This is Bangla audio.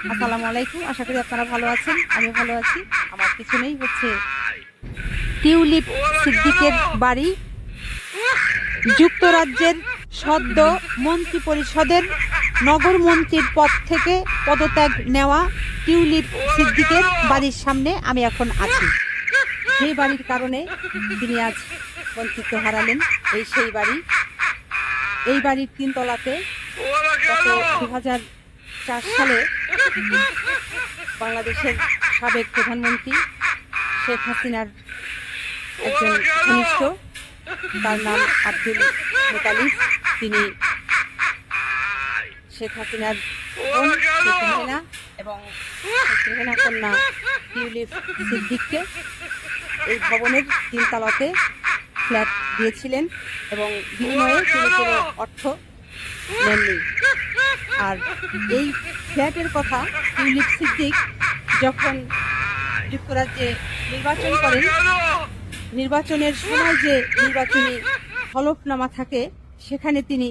আসসালামু আলাইকুম। আশা করি আপনারা ভালো আছেন, আমি ভালো আছি। আমার পিছনেই হচ্ছে টিউলিপ সিদ্দিকের বাড়ি। যুক্তরাজ্যের সদ্য মন্ত্রী পরিষদের নগর মন্ত্রীর পদ থেকে পদত্যাগ নেওয়া টিউলিপ সিদ্দিকের বাড়ির সামনে আমি এখন আছি। সেই বাড়ির কারণে তিনি আজ মন্ত্রিত্ব হারালেন। সেই বাড়ি, এই বাড়ির 3 তলাতে গত 2004 সালে বাংলাদেশের সাবেক প্রধানমন্ত্রী শেখ হাসিনার একজন ঘনিষ্ঠ, তার নাম আব্দুল মোতালিব, তিনি শেখ হাসিনার বোন শেখ রেহেনা এবং শেখ রেহেনা কন্যা টিউলিপ সিদ্দিককে এই ভবনের 3 তলাতে ফ্ল্যাট দিয়েছিলেন এবং বিনিময়ে তিনি কোনো অর্থ নেননি। আর এই ফ্ল্যাটের কথা টিউলিপ সিদ্দিক যখন যুক্তরাজ্যে নির্বাচন করেন, নির্বাচনের সময় যে নির্বাচনী হলফনামা থাকে সেখানে তিনি